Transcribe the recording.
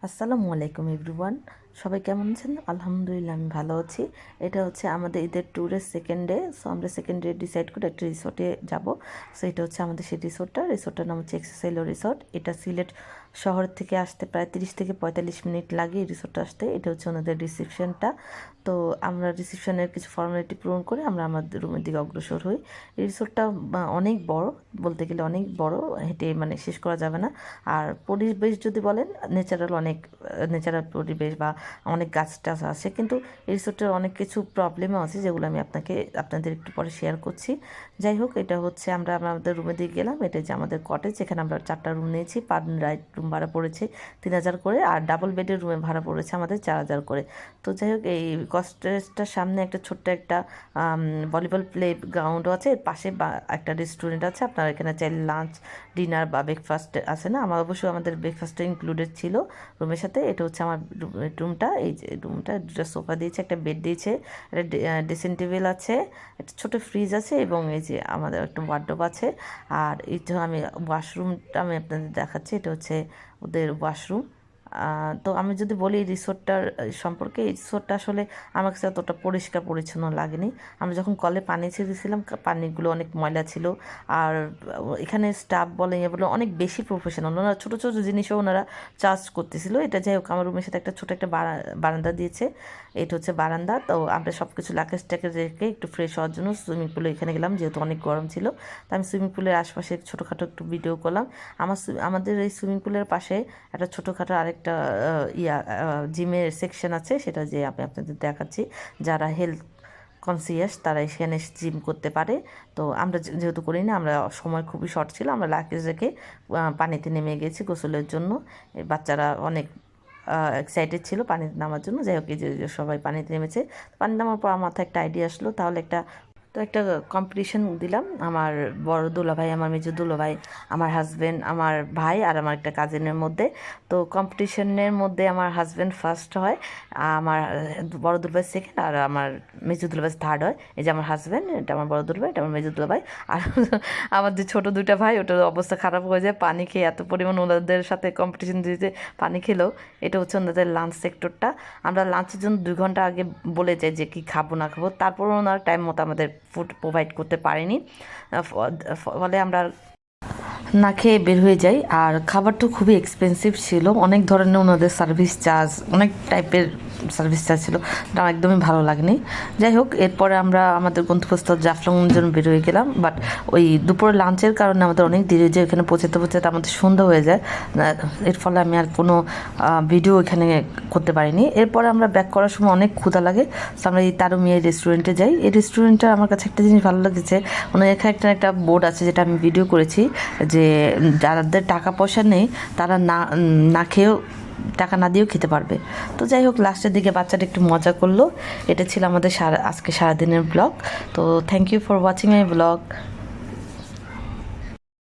আসসালামু আলাইকুম এভরিওয়ান, সবাই কেমন আছেন? আলহামদুলিল্লাহ আমি ভালো আছি। এটা হচ্ছে আমাদের ঈদের ট্যুরের সেকেন্ড ডে। সো আমরা সেকেন্ড ডে ডিসাইড করে একটা রিসোর্টে যাব। সো এটা হচ্ছে আমাদের সেই রিসোর্টটার নাম হচ্ছে এক্সেসাইলো রিসোর্ট। এটা সিলেট শহর থেকে আসতে প্রায় 30 থেকে 45 মিনিট লাগে এই রিসোর্টটা আসতে। এটা হচ্ছে ওনাদের রিসেপশনটা। তো আমরা রিসেপশনের কিছু ফর্মালিটি পূরণ করে আমরা আমাদের রুমের দিকে অগ্রসর হই। এই রিসোর্টটা অনেক বড়, বলতে গেলে অনেক বড়, হেঁটে মানে শেষ করা যাবে না। আর পরিবেশ যদি বলেন, ন্যাচারাল পরিবেশ বা অনেক গাছ টাছ আছে, কিন্তু এই রিসোর্টের অনেক কিছু প্রবলেমও আছে যেগুলো আমি আপনাদের একটু পরে শেয়ার করছি। যাই হোক, এটা হচ্ছে আমরা আমাদের রুমে দিয়ে গেলাম। এটা যে আমাদের কটেজ, এখানে আমরা 4টা রুম নিয়েছি। পার রাইট রুম ভাড়া পড়েছে 3000 করে, আর ডাবল বেডের রুমে ভাড়া পড়েছে আমাদের 4000 করে। তো যাই হোক, এই কটেজটার সামনে একটা ছোট্ট একটা ভলিবল প্লে গ্রাউন্ডও আছে। এর পাশে একটা রেস্টুরেন্ট আছে। আপনারা এখানে চাইলে লাঞ্চ, ডিনার বা ব্রেকফাস্ট আছে না, অবশ্যই আমাদের ব্রেকফাস্টটা ইনক্লুডেড ছিল রুমের সাথে। এটা হচ্ছে আমার রুমটা। এই যে রুমটা, দুটো সোফা দিয়েছে, একটা বেড দিয়েছে, একটা ড্রেসিং টেবিল আছে, একটা ছোটো ফ্রিজ আছে, এবং এই যে আমাদের একটা ওয়ার্ডরোব আছে। আর এই তো আমি ওয়াশরুমটা আমি আপনাদের দেখাচ্ছি। এটা হচ্ছে ওদের ওয়াশরুম। তো আমি যদি বলি এই রিসোর্টটার সম্পর্কে, এই রিসোর্টটা আসলে আমার কাছে অতটা পরিষ্কার পরিচ্ছন্ন লাগেনি। আমরা যখন কলে পানি ছেড়েছিলাম, পানিগুলো অনেক ময়লা ছিল। আর এখানে স্টাফ বলে বলে অনেক বেশি প্রফেশনাল, ওনারা ছোটো ছোটো জিনিসও ওনারা চার্জ করতেছিল। এটা যাই হোক, আমার রুমের সাথে একটা ছোটো একটা বারান্দা দিয়েছে। এটা হচ্ছে বারান্দা। তো আমরা সব কিছু লাকেজ ট্যাকেজ রেখে একটু ফ্রেশ হওয়ার জন্য সুইমিং পুলে এখানে গেলাম, যেহেতু অনেক গরম ছিল। তো আমি সুইমিং পুলের আশপাশে ছোটোখাটো একটু ভিডিও করলাম। আমাদের এই সুইমিং পুলের পাশে একটা ছোটোখাটো আরেকটা জিমের সেকশন আছে, সেটা যে আমি আপনাদের দেখাচ্ছি। যারা হেলথ কনসিয়াস তারা এখানে জিম করতে পারে। তো আমরা যেহেতু করি না, আমরা সময় খুবই শর্ট ছিল, আমরা লাগেজ রেখে পানিতে নেমে গেছি গোসলের জন্য। এই বাচ্চারা অনেক এক্সাইটেড ছিল পানিতে নামার জন্য। যাই হোক, এই যে সবাই পানিতে নেমেছে। পানি নামার পর আমার মাথায় একটা আইডিয়া আসলো, তাহলে একটা কম্পিটিশন দিলাম। আমার বড় দুলাভাই, আমার মেজো দুলাভাই, আমার হাজব্যান্ড, আমার ভাই আর আমার একটা কাজিনের মধ্যে। তো কম্পিটিশনের মধ্যে আমার হাজব্যান্ড ফার্স্ট হয়, আমার বড় দুলাভাই সেকেন্ড, আর আমার মেজো দুলাভাই থার্ড হয়। এই যে আমার হাজব্যান্ড, এটা আমার বড় দুলাভাই, এটা আমার মেজো দুলাভাই। আর আমার যে ছোটো দুইটা ভাই, ওটার অবস্থা খারাপ হয়ে যায় পানি খেয়ে। এত পরিমাণ ওনাদের সাথে কম্পিটিশন দিতে পানি খেলো। এটা হচ্ছে ওনাদের লাঞ্চ সেক্টরটা। আমরা লাঞ্চের জন্য 2 ঘন্টা আগে বলে যাই যে কী খাবো না খাবো, তারপরও ওনারা টাইম মতো আমাদের ফুড প্রোভাইড করতে পারেনি। ফলে আমরা না খেয়ে বের হয়ে যাই। আর খাবারটা খুবই এক্সপেন্সিভ ছিল, অনেক ধরনের ওনাদের সার্ভিস চার্জ, অনেক টাইপের সার্ভিস চার্জ ছিল, এটা একদমই ভালো লাগেনি। যাই হোক, এরপরে আমরা আমাদের গন্তব্যস্থল জাফলংয়ের জন্য বের হয়ে গেলাম। বাট ওই দুপুরে লাঞ্চের কারণে আমাদের অনেক দেরি হয়ে যায়, এখানে পৌঁছাতে পৌঁছাতে আমাদের সন্ধ্যা হয়ে যায়। এর ফলে আমি আর কোনো ভিডিও এখানে করতে পারিনি। এরপরে আমরা ব্যাক করার সময় অনেক ক্ষুধা লাগে। তো আমরা এই তারুমিয়া রেস্টুরেন্টে যাই। এই রেস্টুরেন্টটা আমার কাছে একটা জিনিস ভালো লেগেছে, ওনার এখানে একটা বোর্ড আছে, যেটা আমি ভিডিও করেছি, যে যাদের টাকা পয়সা নেই তারা না খেয়েও, টাকা না দিয়েও খেতে পারবে। তো যাই হোক, লাস্টের দিকে বাচ্চাটা একটু মজা করলো। এটা ছিল আমাদের আজকে সারাদিনের ব্লগ। তো thank you for watching my blog.